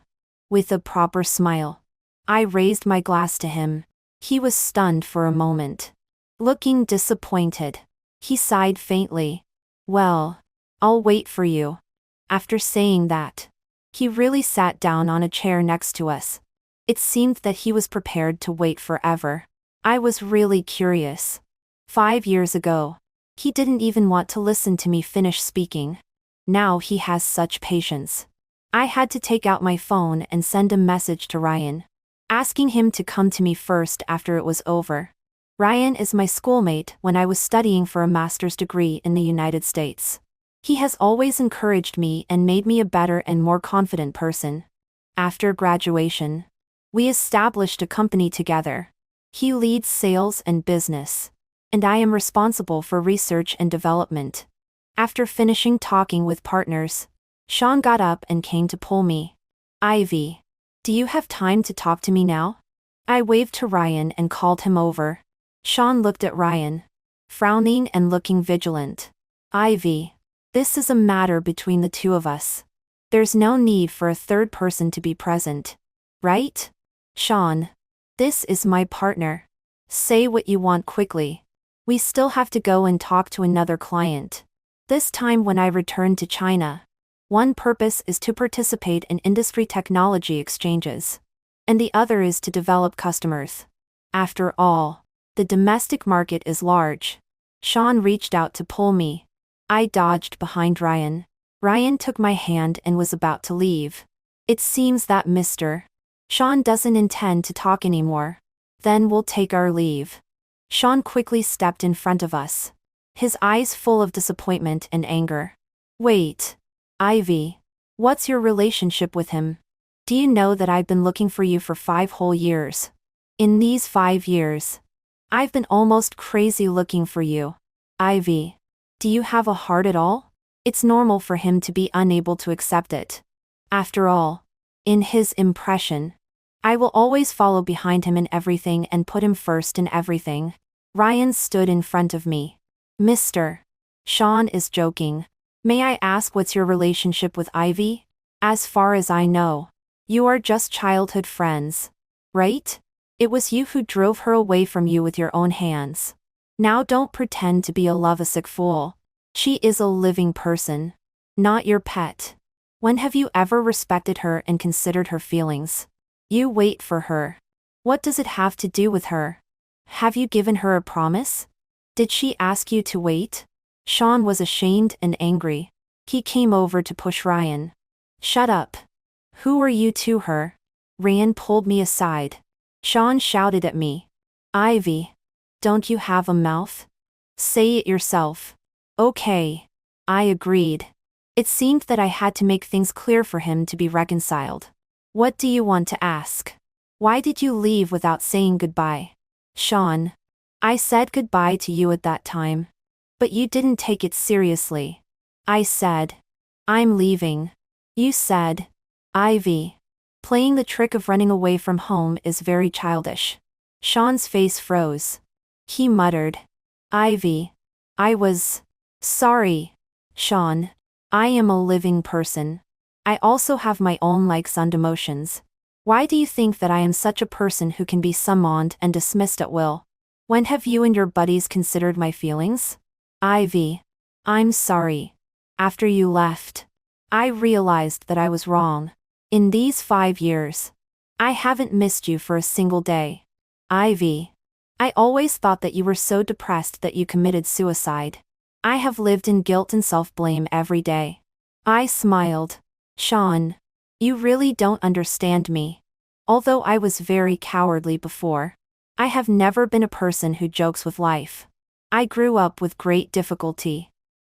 With a proper smile, I raised my glass to him. He was stunned for a moment. Looking disappointed, he sighed faintly. Well, I'll wait for you. After saying that, he really sat down on a chair next to us. It seemed that he was prepared to wait forever. I was really curious. 5 years ago, he didn't even want to listen to me finish speaking. Now he has such patience. I had to take out my phone and send a message to Ryan, asking him to come to me first after it was over. Ryan is my schoolmate when I was studying for a master's degree in the United States. He has always encouraged me and made me a better and more confident person. After graduation, we established a company together. He leads sales and business, and I am responsible for research and development. After finishing talking with partners, Sean got up and came to pull me. Ivy. Do you have time to talk to me now? I waved to Ryan and called him over. Sean looked at Ryan, frowning and looking vigilant. Ivy. This is a matter between the two of us. There's no need for a third person to be present. Right? Sean. This is my partner. Say what you want quickly. We still have to go and talk to another client. This time when I return to China. One purpose is to participate in industry technology exchanges. And the other is to develop customers. After all, the domestic market is large. Sean reached out to pull me. I dodged behind Ryan. Ryan took my hand and was about to leave. It seems that Mr. Sean doesn't intend to talk anymore. Then we'll take our leave. Sean quickly stepped in front of us. His eyes full of disappointment and anger. Wait. Ivy. What's your relationship with him? Do you know that I've been looking for you for 5 whole years? In these 5 years, I've been almost crazy looking for you. Ivy. Do you have a heart at all? It's normal for him to be unable to accept it. After all, in his impression, I will always follow behind him in everything and put him first in everything. Ryan stood in front of me. Mr. Sean is joking. May I ask what's your relationship with Ivy? As far as I know, you are just childhood friends. Right? It was you who drove her away from you with your own hands. Now don't pretend to be a lovesick fool. She is a living person. Not your pet. When have you ever respected her and considered her feelings? You wait for her. What does it have to do with her? Have you given her a promise? Did she ask you to wait? Sean was ashamed and angry. He came over to push Ryan. Shut up. Who are you to her? Ryan pulled me aside. Sean shouted at me. Ivy. Don't you have a mouth? Say it yourself. Okay. I agreed. It seemed that I had to make things clear for him to be reconciled. What do you want to ask? Why did you leave without saying goodbye? Sean. I said goodbye to you at that time. But you didn't take it seriously. I said. I'm leaving. You said. Ivy. Playing the trick of running away from home is very childish. Sean's face froze. He muttered. Ivy. I was sorry. Sean. I am a living person. I also have my own likes and emotions. Why do you think that I am such a person who can be summoned and dismissed at will? When have you and your buddies considered my feelings? Ivy. I'm sorry. After you left, I realized that I was wrong. In these 5 years, I haven't missed you for a single day. Ivy. I always thought that you were so depressed that you committed suicide. I have lived in guilt and self-blame every day. I smiled. Sean. You really don't understand me. Although I was very cowardly before, I have never been a person who jokes with life. I grew up with great difficulty.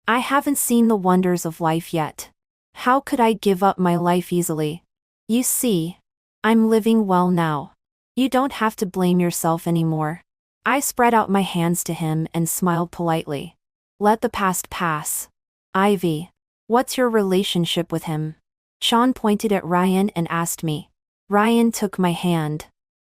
I haven't seen the wonders of life yet. How could I give up my life easily? You see, I'm living well now. You don't have to blame yourself anymore. I spread out my hands to him and smiled politely. Let the past pass. Ivy. What's your relationship with him? Sean pointed at Ryan and asked me. Ryan took my hand.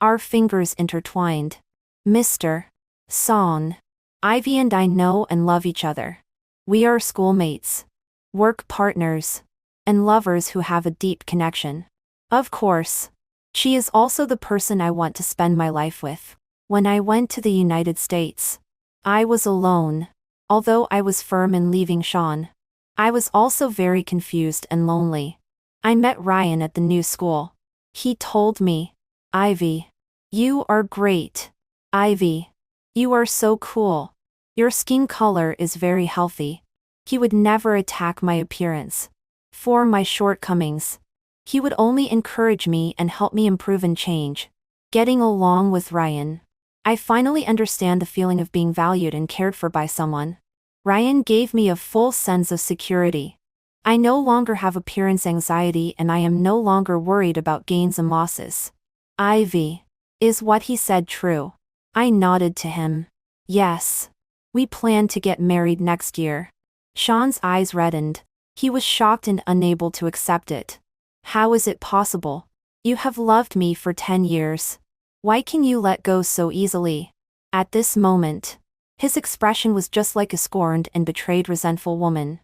Our fingers intertwined. Mr. Song. Ivy and I know and love each other. We are schoolmates, work partners, and lovers who have a deep connection. Of course, she is also the person I want to spend my life with. When I went to the United States, I was alone. Although I was firm in leaving Sean, I was also very confused and lonely. I met Ryan at the new school. He told me, Ivy, you are great. Ivy, you are so cool. Your skin color is very healthy. He would never attack my appearance. For my shortcomings, he would only encourage me and help me improve and change. Getting along with Ryan, I finally understand the feeling of being valued and cared for by someone. Ryan gave me a full sense of security. I no longer have appearance anxiety and I am no longer worried about gains and losses. Ivy. Is what he said true? I nodded to him. Yes. We plan to get married next year. Sean's eyes reddened. He was shocked and unable to accept it. How is it possible? You have loved me for 10 years. Why can you let go so easily? At this moment, his expression was just like a scorned and betrayed resentful woman.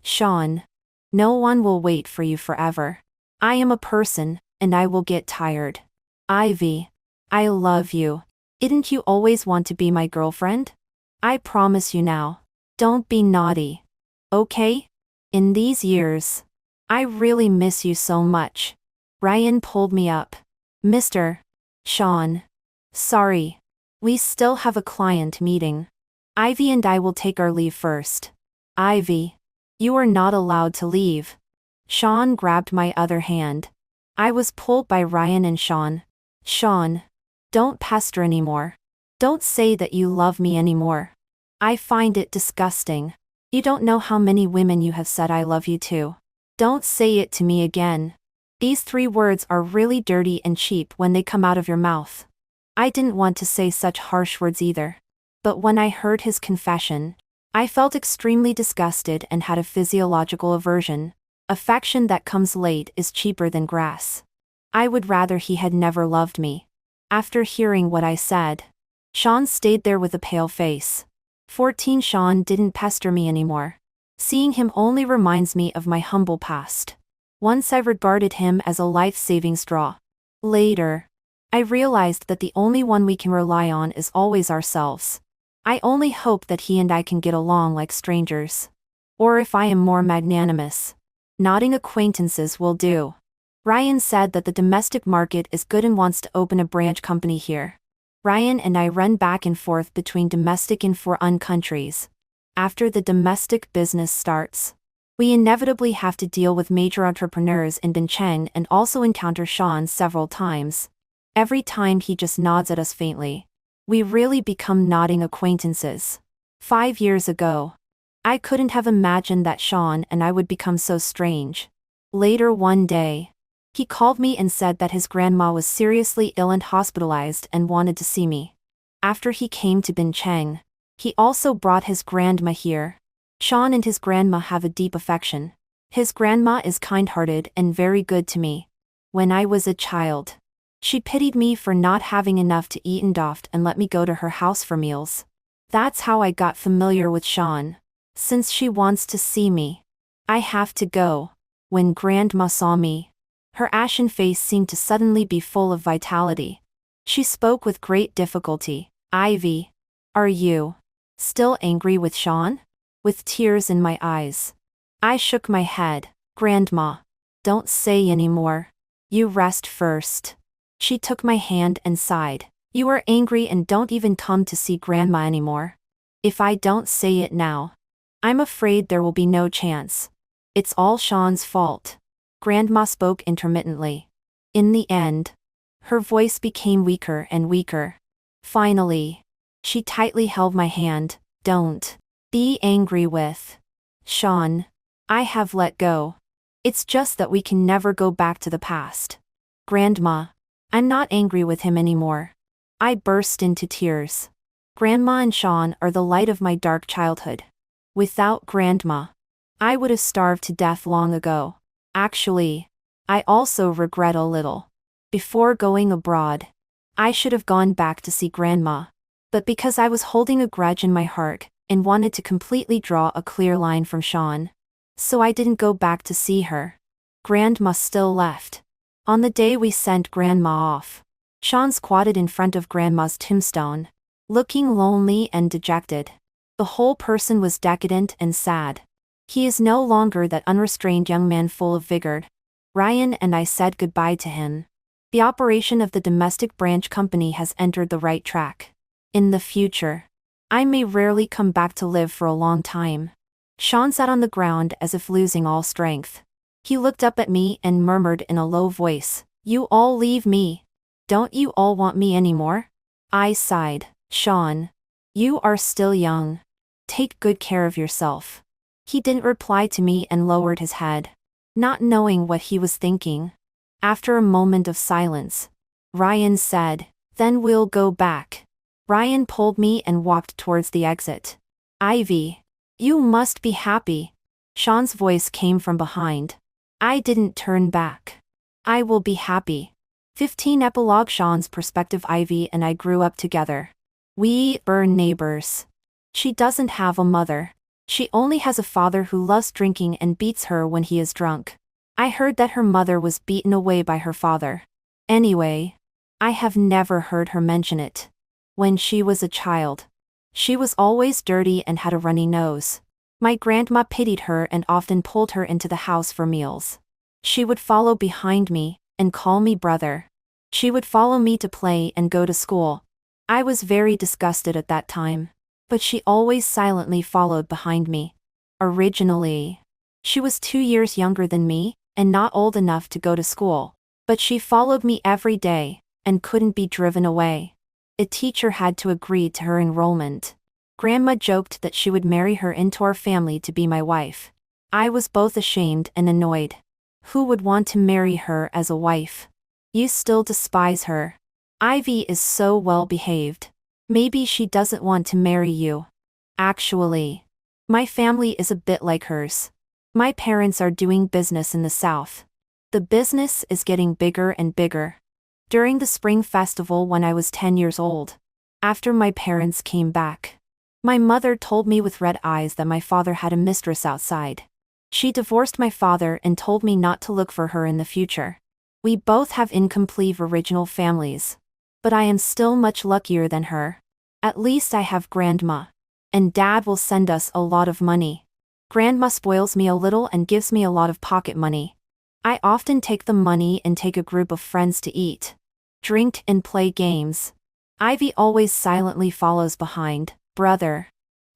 Sean. No one will wait for you forever. I am a person, and I will get tired. Ivy. I love you. Didn't you always want to be my girlfriend? I promise you now. Don't be naughty. Okay? In these years. I really miss you so much. Ryan pulled me up. Mr. Sean. Sorry. We still have a client meeting. Ivy and I will take our leave first. Ivy. You are not allowed to leave. Sean grabbed my other hand. I was pulled by Ryan and Sean. Sean. Don't pester anymore. Don't say that you love me anymore. I find it disgusting. You don't know how many women you have said I love you to. Don't say it to me again. These 3 words are really dirty and cheap when they come out of your mouth. I didn't want to say such harsh words either. But when I heard his confession, I felt extremely disgusted and had a physiological aversion. Affection that comes late is cheaper than grass. I would rather he had never loved me. After hearing what I said, Sean stayed there with a pale face. 14 Sean didn't pester me anymore. Seeing him only reminds me of my humble past. Once I regarded him as a life-saving straw. Later, I realized that the only one we can rely on is always ourselves. I only hope that he and I can get along like strangers. Or if I am more magnanimous, nodding acquaintances will do. Ryan said that the domestic market is good and wants to open a branch company here. Ryan and I run back and forth between domestic and foreign countries. After the domestic business starts, we inevitably have to deal with major entrepreneurs in Bincheng and also encounter Sean several times. Every time he just nods at us faintly. We really become nodding acquaintances. 5 years ago, I couldn't have imagined that Sean and I would become so strange. Later one day, he called me and said that his grandma was seriously ill and hospitalized and wanted to see me. After he came to Bincheng, he also brought his grandma here. Sean and his grandma have a deep affection. His grandma is kind-hearted and very good to me. When I was a child, she pitied me for not having enough to eat and let me go to her house for meals. That's how I got familiar with Sean. Since she wants to see me, I have to go. When Grandma saw me, her ashen face seemed to suddenly be full of vitality. She spoke with great difficulty. Ivy, are you still angry with Sean? With tears in my eyes, I shook my head. Grandma, don't say any more. You rest first. She took my hand and sighed. You are angry and don't even come to see Grandma anymore. If I don't say it now, I'm afraid there will be no chance. It's all Sean's fault. Grandma spoke intermittently. In the end, her voice became weaker and weaker. Finally, she tightly held my hand. Don't be angry with Sean. I have let go. It's just that we can never go back to the past. Grandma, I'm not angry with him anymore. I burst into tears. Grandma and Sean are the light of my dark childhood. Without Grandma, I would have starved to death long ago. Actually, I also regret a little. Before going abroad, I should have gone back to see Grandma. But because I was holding a grudge in my heart and wanted to completely draw a clear line from Sean, so I didn't go back to see her. Grandma still left. On the day we sent Grandma off, Sean squatted in front of Grandma's tombstone, looking lonely and dejected. The whole person was decadent and sad. He is no longer that unrestrained young man full of vigor. Ryan and I said goodbye to him. The operation of the domestic branch company has entered the right track. In the future, I may rarely come back to live for a long time. Sean sat on the ground as if losing all strength. He looked up at me and murmured in a low voice, "You all leave me. Don't you all want me anymore?" I sighed. Sean, you are still young. Take good care of yourself. He didn't reply to me and lowered his head, not knowing what he was thinking. After a moment of silence, Ryan said, "Then we'll go back." Ryan pulled me and walked towards the exit. "Ivy, you must be happy." Sean's voice came from behind. I didn't turn back. "I will be happy." 15 Epilogue. Sean's perspective. Ivy and I grew up together. We were neighbors. She doesn't have a mother. She only has a father who loves drinking and beats her when he is drunk. I heard that her mother was beaten away by her father. Anyway, I have never heard her mention it. When she was a child, she was always dirty and had a runny nose. My grandma pitied her and often pulled her into the house for meals. She would follow behind me and call me brother. She would follow me to play and go to school. I was very disgusted at that time, but she always silently followed behind me. Originally, she was 2 years younger than me and not old enough to go to school, but she followed me every day and couldn't be driven away. A teacher had to agree to her enrollment. Grandma joked that she would marry her into our family to be my wife. I was both ashamed and annoyed. Who would want to marry her as a wife? You still despise her. Ivy is so well behaved. Maybe she doesn't want to marry you. Actually, my family is a bit like hers. My parents are doing business in the South. The business is getting bigger and bigger. During the spring festival when I was 10 years old, after my parents came back, my mother told me with red eyes that my father had a mistress outside. She divorced my father and told me not to look for her in the future. We both have incomplete original families. But I am still much luckier than her. At least I have grandma. And dad will send us a lot of money. Grandma spoils me a little and gives me a lot of pocket money. I often take the money and take a group of friends to eat, drink and play games. Ivy always silently follows behind. Brother.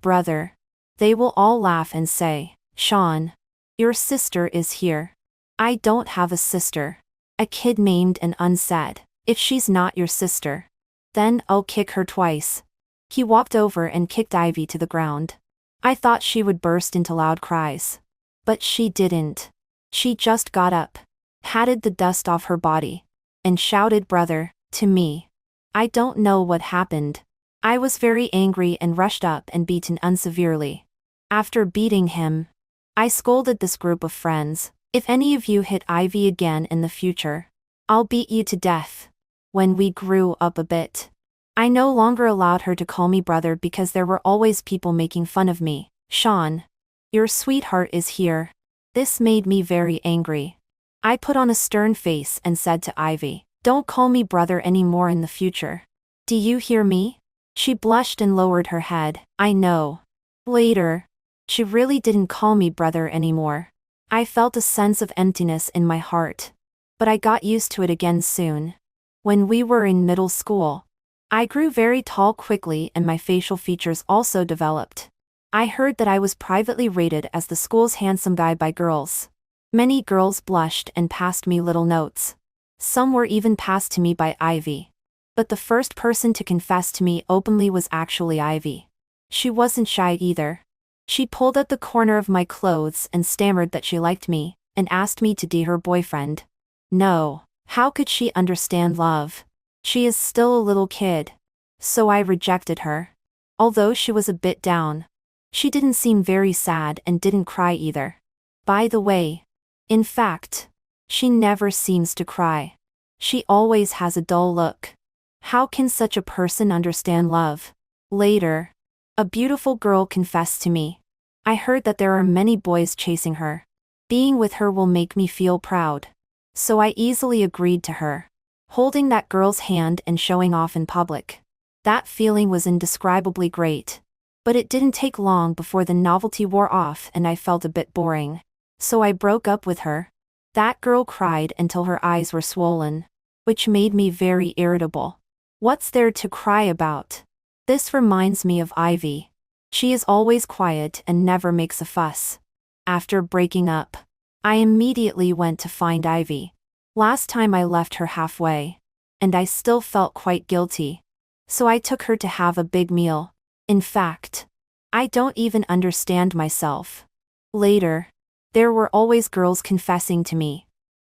Brother. They will all laugh and say, Sean, your sister is here. I don't have a sister. A kid named and unsaid. If she's not your sister, then I'll kick her twice. He walked over and kicked Ivy to the ground. I thought she would burst into loud cries. But she didn't. She just got up, patted the dust off her body, and shouted brother to me. I don't know what happened. I was very angry and rushed up and beaten unseverely. After beating him, I scolded this group of friends. If any of you hit Ivy again in the future, I'll beat you to death. When we grew up a bit, I no longer allowed her to call me brother because there were always people making fun of me. Sean, your sweetheart is here. This made me very angry. I put on a stern face and said to Ivy, don't call me brother anymore in the future. Do you hear me? She blushed and lowered her head. I know. Later, she really didn't call me brother anymore. I felt a sense of emptiness in my heart. But I got used to it again soon. When we were in middle school, I grew very tall quickly and my facial features also developed. I heard that I was privately rated as the school's handsome guy by girls. Many girls blushed and passed me little notes. Some were even passed to me by Ivy. But the first person to confess to me openly was actually Ivy. She wasn't shy either. She pulled at the corner of my clothes and stammered that she liked me, and asked me to be her boyfriend. No, how could she understand love? She is still a little kid. So I rejected her. Although she was a bit down, she didn't seem very sad and didn't cry either. By the way, in fact, she never seems to cry. She always has a dull look. How can such a person understand love? Later, a beautiful girl confessed to me. I heard that there are many boys chasing her. Being with her will make me feel proud. So I easily agreed to her, holding that girl's hand and showing off in public. That feeling was indescribably great. But it didn't take long before the novelty wore off and I felt a bit boring. So I broke up with her. That girl cried until her eyes were swollen, which made me very irritable. What's there to cry about? This reminds me of Ivy. She is always quiet and never makes a fuss. After breaking up, I immediately went to find Ivy. Last time I left her halfway, and I still felt quite guilty. So I took her to have a big meal. In fact, I don't even understand myself. Later, there were always girls confessing to me.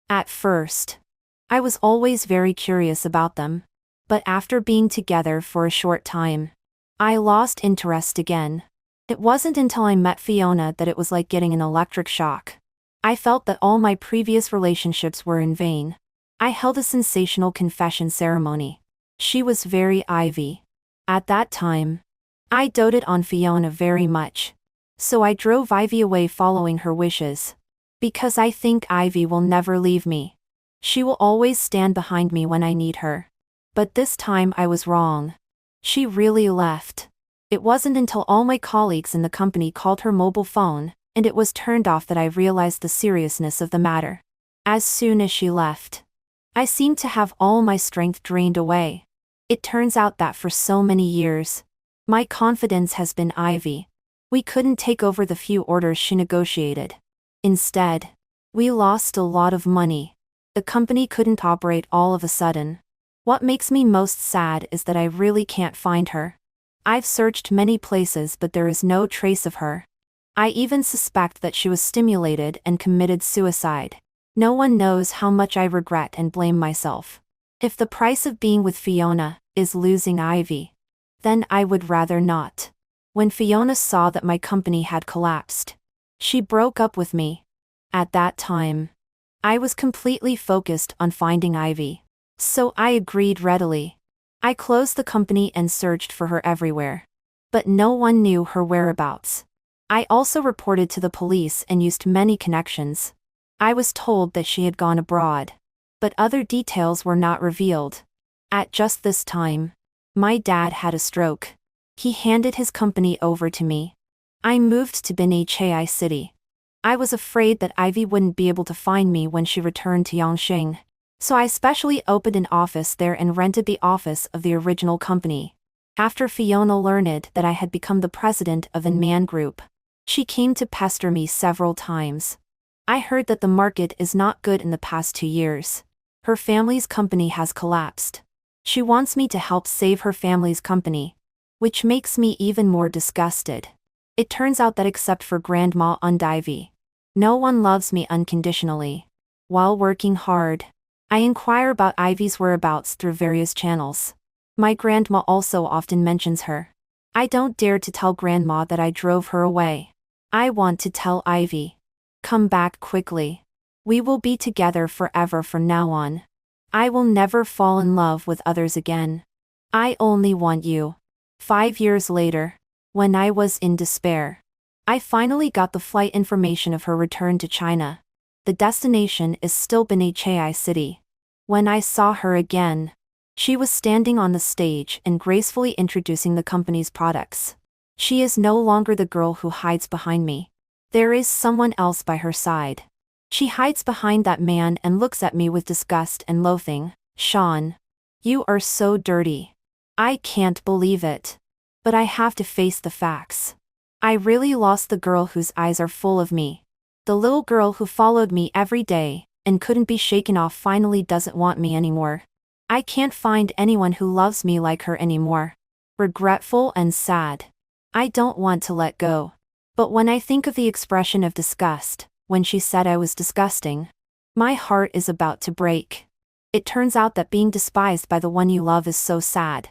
At first, I was always very curious about them. But after being together for a short time, I lost interest again. It wasn't until I met Fiona that it was like getting an electric shock. I felt that all my previous relationships were in vain. I held a sensational confession ceremony. She was very Ivy. At that time, I doted on Fiona very much. So I drove Ivy away following her wishes. Because I think Ivy will never leave me. She will always stand behind me when I need her. But this time I was wrong. She really left. It wasn't until all my colleagues in the company called her mobile phone, and it was turned off that I realized the seriousness of the matter. As soon as she left, I seemed to have all my strength drained away. It turns out that for so many years, my confidence has been Ivy. We couldn't take over the few orders she negotiated. Instead, we lost a lot of money. The company couldn't operate all of a sudden. What makes me most sad is that I really can't find her. I've searched many places but there is no trace of her. I even suspect that she was stimulated and committed suicide. No one knows how much I regret and blame myself. If the price of being with Fiona is losing Ivy, then I would rather not. When Fiona saw that my company had collapsed, she broke up with me. At that time, I was completely focused on finding Ivy, so I agreed readily. I closed the company and searched for her everywhere. But no one knew her whereabouts. I also reported to the police and used many connections. I was told that she had gone abroad, but other details were not revealed. At just this time, my dad had a stroke. He handed his company over to me. I moved to Benchai City. I was afraid that Ivy wouldn't be able to find me when she returned to Yongqing, so I specially opened an office there and rented the office of the original company. After Fiona learned that I had become the president of Inman Group, she came to pester me several times. I heard that the market is not good in the past 2 years. Her family's company has collapsed. She wants me to help save her family's company, which makes me even more disgusted. It turns out that except for Grandma and Ivy, no one loves me unconditionally. While working hard, I inquire about Ivy's whereabouts through various channels. My grandma also often mentions her. I don't dare to tell Grandma that I drove her away. I want to tell Ivy, come back quickly. We will be together forever from now on. I will never fall in love with others again. I only want you. 5 years later, when I was in despair, I finally got the flight information of her return to China. The destination is still Benchai City. When I saw her again, she was standing on the stage and gracefully introducing the company's products. She is no longer the girl who hides behind me. There is someone else by her side. She hides behind that man and looks at me with disgust and loathing. Sean, you are so dirty. I can't believe it. But I have to face the facts. I really lost the girl whose eyes are full of me. The little girl who followed me every day and couldn't be shaken off finally doesn't want me anymore. I can't find anyone who loves me like her anymore. Regretful and sad. I don't want to let go. But when I think of the expression of disgust, when she said I was disgusting, my heart is about to break. It turns out that being despised by the one you love is so sad.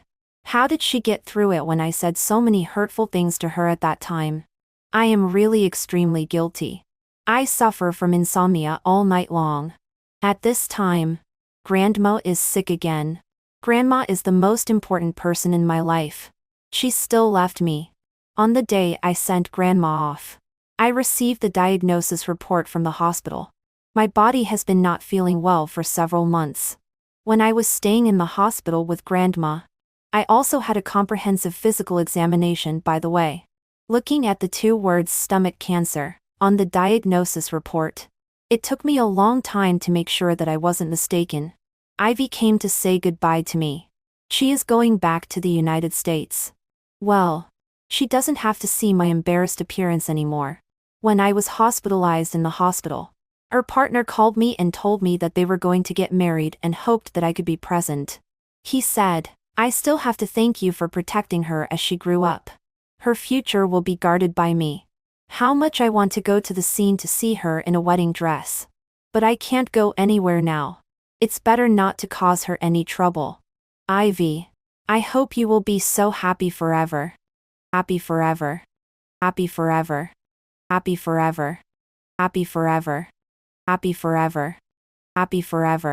How did she get through it when I said so many hurtful things to her at that time? I am really extremely guilty. I suffer from insomnia all night long. At this time, Grandma is sick again. Grandma is the most important person in my life. She still left me. On the day I sent Grandma off, I received the diagnosis report from the hospital. My body has been not feeling well for several months. When I was staying in the hospital with Grandma, I also had a comprehensive physical examination, by the way. Looking at the 2 words stomach cancer on the diagnosis report, it took me a long time to make sure that I wasn't mistaken. Ivy came to say goodbye to me. She is going back to the United States. Well, she doesn't have to see my embarrassed appearance anymore. When I was hospitalized in the hospital, her partner called me and told me that they were going to get married and hoped that I could be present. He said, I still have to thank you for protecting her as she grew up. Her future will be guarded by me. How much I want to go to the scene to see her in a wedding dress. But I can't go anywhere now. It's better not to cause her any trouble. Ivy, I hope you will be so happy forever. Happy forever. Happy forever. Happy forever. Happy forever. Happy forever. Happy forever.